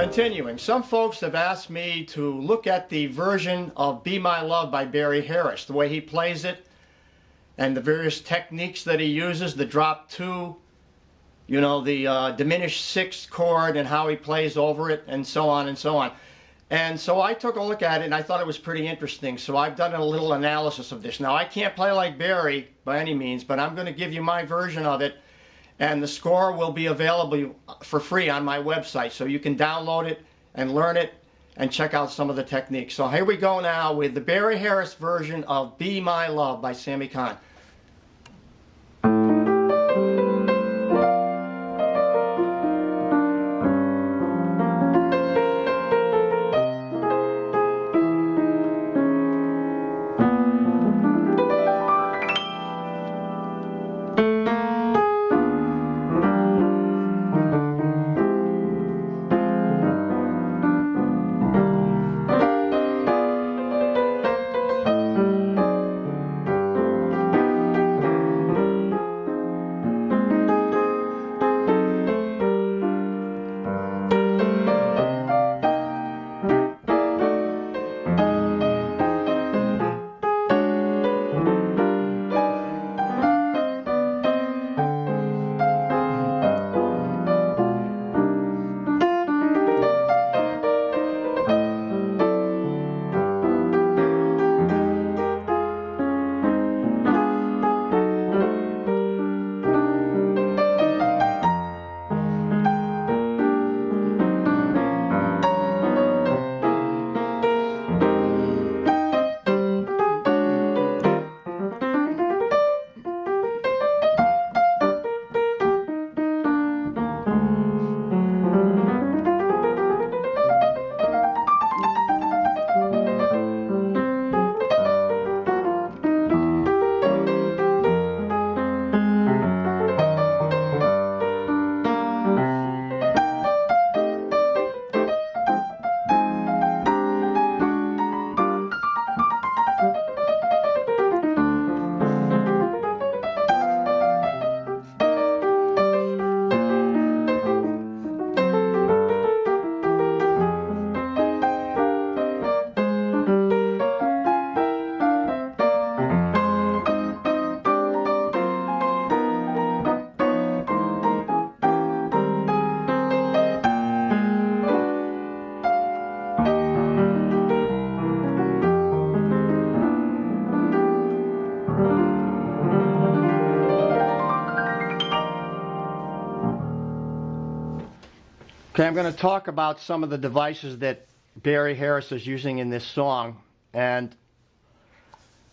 Continuing, some folks have asked me to look at the version of Be My Love by Barry Harris, the way he plays it, and the various techniques that he uses, the drop 2, you know, the diminished 6th chord and how he plays over it, and so on and so on. And so I took a look at it and I thought it was pretty interesting, so I've done a little analysis of this. Now I can't play like Barry by any means, but I'm going to give you my version of it, and the score will be available for free on my website, so you can download it and learn it and check out some of the techniques. So here we go now with the Barry Harris version of Be My Love by Sammy Cahn. Okay, I'm going to talk about some of the devices that Barry Harris is using in this song, and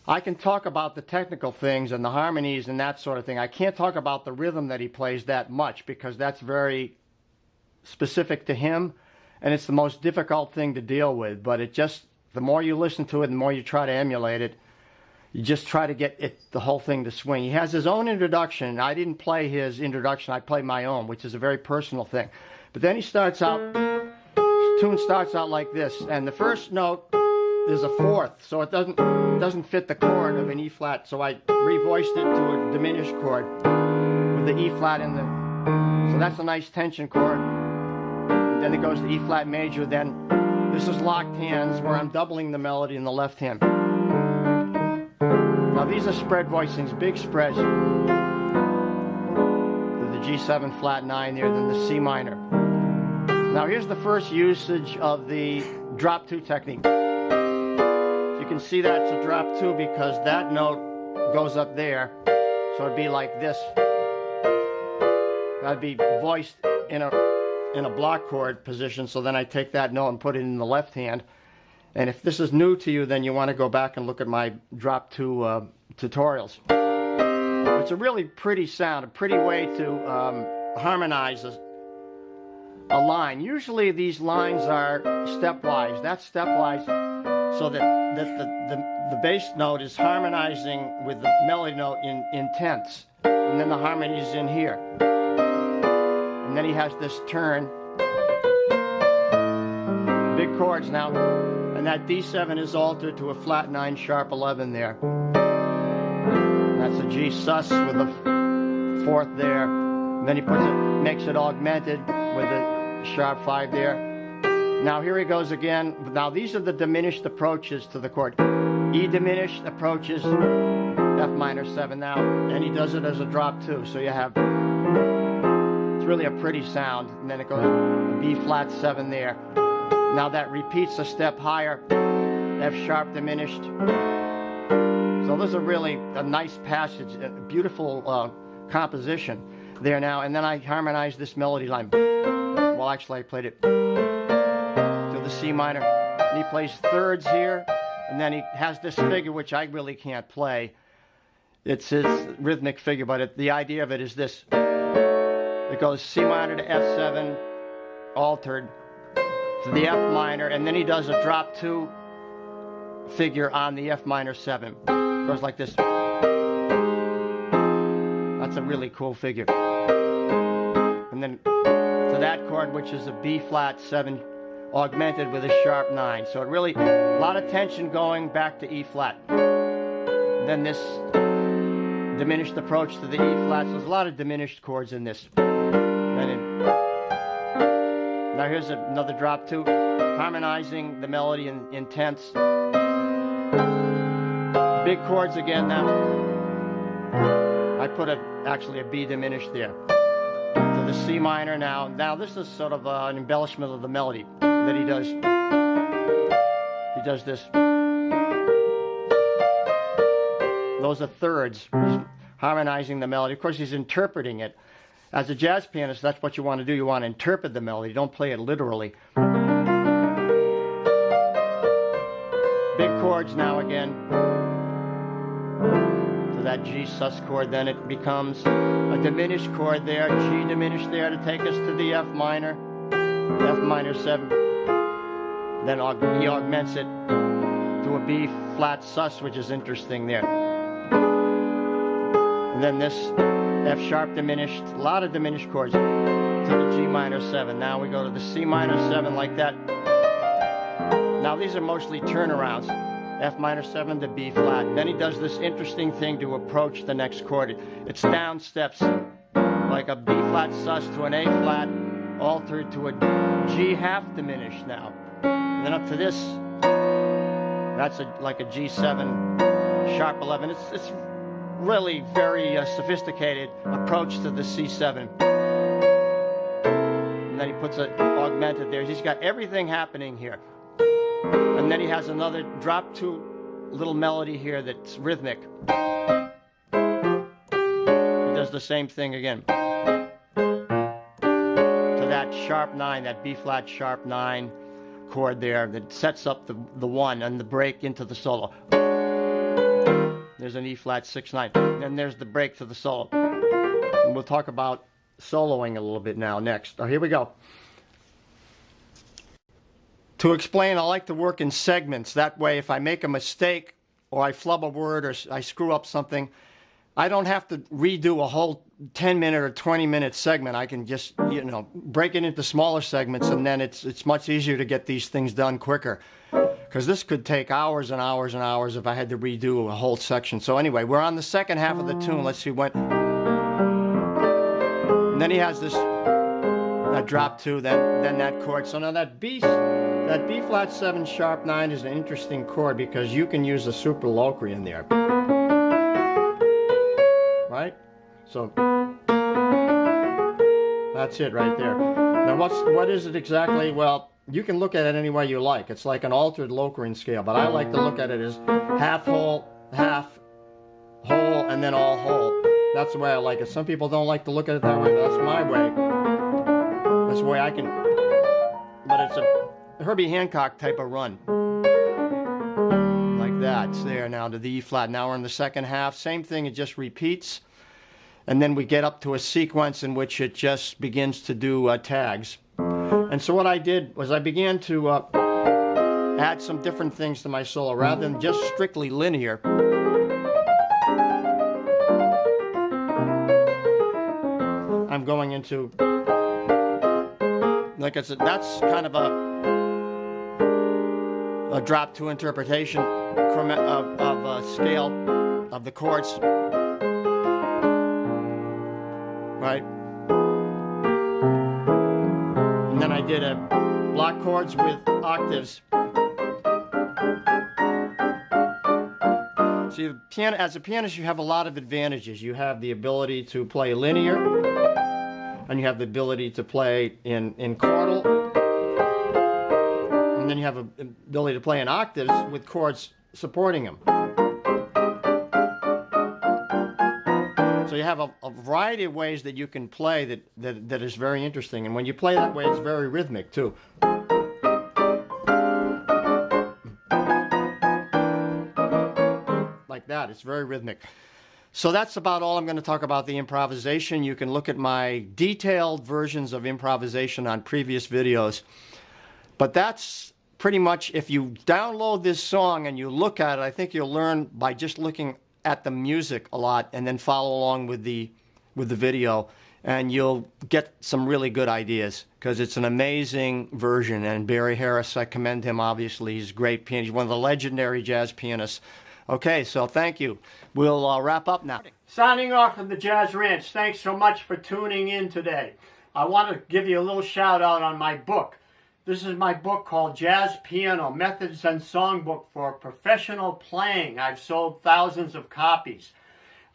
I can talk about the technical things and the harmonies and that sort of thing. I can't talk about the rhythm that he plays that much because that's very specific to him, and it's the most difficult thing to deal with. But it just, the more you listen to it, the more you try to emulate it, you just try to get the whole thing to swing. He has his own introduction. I didn't play his introduction. I played my own, which is a very personal thing. But then he starts out, the tune starts out like this, and the first note is a 4th, so it doesn't fit the chord of an E flat, so I revoiced it to a diminished chord with the E flat in the, so that's a nice tension chord. Then it goes to E flat major, then this is locked hands where I'm doubling the melody in the left hand. Now these are spread voicings, big spreads. The G7 flat 9 there, then the C minor. Now here's the first usage of the drop 2 technique. So you can see that's a drop 2 because that note goes up there, so it'd be like this. That'd be voiced in a block chord position, so then I take that note and put it in the left hand. And if this is new to you, then you want to go back and look at my drop 2 tutorials. It's a really pretty sound, a pretty way to harmonize a line. Usually these lines are stepwise. That's stepwise so that the bass note is harmonizing with the melody note in tenths. And then the harmony is in here. And then he has this turn. Big chords now. And that D7 is altered to a flat 9 sharp 11 there. That's a G sus with a 4th there. And then he makes it augmented with a sharp 5 there. Now here he goes again. Now these are the diminished approaches to the chord. E diminished approaches F minor 7 now, and he does it as a drop 2. So you have, it's really a pretty sound, and then it goes B flat 7 there. Now that repeats a step higher, F sharp diminished. So this is really a nice passage, a beautiful composition there now. And then I harmonize this melody line. Well, actually I played it to the C minor. And he plays thirds here, and then he has this figure which I really can't play. It's his rhythmic figure, but the idea of it is this. It goes C minor to F7, altered, to the F minor, and then he does a drop 2 figure on the F minor 7. It goes like this. That's a really cool figure. And then to that chord, which is a B flat 7 augmented with a sharp 9. So it really, a lot of tension going back to E flat. Then this diminished approach to the E flat. So there's a lot of diminished chords in this. Now here's another drop 2, harmonizing the melody in tenths. Big chords again now. I put actually a B diminished there. To the C minor now. Now this is sort of an embellishment of the melody that he does. He does this. Those are thirds. He's harmonizing the melody. Of course, he's interpreting it. As a jazz pianist, that's what you want to do. You want to interpret the melody. Don't play it literally. Big chords now again. To that G sus chord. Then it becomes a diminished chord there. G diminished there to take us to the F minor. F minor 7. Then he augments it to a B flat sus, which is interesting there. And then this F sharp diminished, a lot of diminished chords, to the G minor 7. Now we go to the C minor 7 like that. Now these are mostly turnarounds. F minor 7 to B flat. Then he does this interesting thing to approach the next chord. It's down steps, like a B flat sus to an A flat, altered to a G half diminished now. And then up to this, that's like a G7 sharp 11. It's really very sophisticated approach to the C7. And then he puts it augmented there. He's got everything happening here. And then he has another drop 2 little melody here that's rhythmic. He does the same thing again. To that sharp 9, that B flat sharp 9 chord there that sets up the 1 and the break into the solo. There's an E flat 6/9, and there's the break to the solo. And we'll talk about soloing a little bit now next. Here we go. To explain, I like to work in segments. That way, if I make a mistake or I flub a word or I screw up something, I don't have to redo a whole 10-minute or 20-minute segment. I can just, break it into smaller segments, and then it's much easier to get these things done quicker. Because this could take hours and hours and hours if I had to redo a whole section. So anyway, we're on the second half of the tune. Let's see what. And then he has this, that drop 2, then that chord. So now that B flat 7 sharp 9 is an interesting chord because you can use a superloquium there. Right? So that's it right there. Now what is it exactly? Well, you can look at it any way you like. It's like an altered Locrian scale, but I like to look at it as half whole, and then all whole. That's the way I like it. Some people don't like to look at it that way, but that's my way. That's the way I can. But it's a Herbie Hancock type of run. Like that. It's there now to the E flat. Now we're in the second half. Same thing, it just repeats. And then we get up to a sequence in which it just begins to do tags. And so what I did was I began to add some different things to my solo rather than just strictly linear. I'm going into, like I said, that's kind of a drop 2 interpretation of a scale of the chords, right? And then I did a block chords with octaves. So as a pianist, you have a lot of advantages. You have the ability to play linear, and you have the ability to play in chordal, and then you have the ability to play in octaves with chords supporting them. So you have a variety of ways that you can play that is very interesting. And when you play that way, it's very rhythmic too. Like that, it's very rhythmic. So that's about all I'm going to talk about the improvisation. You can look at my detailed versions of improvisation on previous videos. But that's pretty much, if you download this song and you look at it, I think you'll learn by just looking at the music a lot and then follow along with the video, and you'll get some really good ideas because it's an amazing version. And Barry Harris, I commend him, obviously. He's a great pianist. He's one of the legendary jazz pianists. Okay, so thank you. We'll wrap up now. Signing off from the Jazz Ranch. Thanks so much for tuning in today. I want to give you a little shout out on my book. This is my book called Jazz Piano, Methods and Songbook for Professional Playing. I've sold thousands of copies.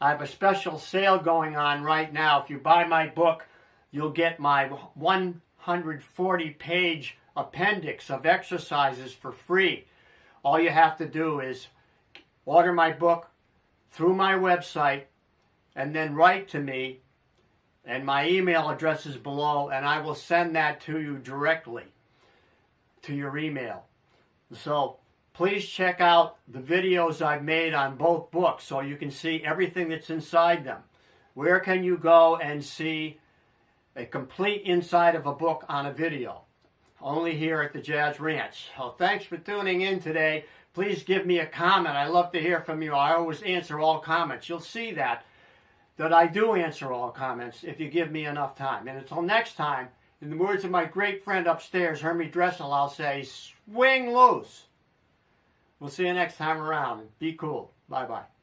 I have a special sale going on right now. If you buy my book, you'll get my 140-page appendix of exercises for free. All you have to do is order my book through my website and then write to me, and my email address is below, and I will send that to you directly to your email. So please check out the videos I've made on both books so you can see everything that's inside them. Where can you go and see a complete inside of a book on a video? Only here at the Jazz Ranch. So thanks for tuning in today. Please give me a comment. I love to hear from you. I always answer all comments. You'll see that I do answer all comments if you give me enough time. And until next time, in the words of my great friend upstairs, Hermie Dressel, I'll say, swing loose. We'll see you next time around. Be cool. Bye-bye.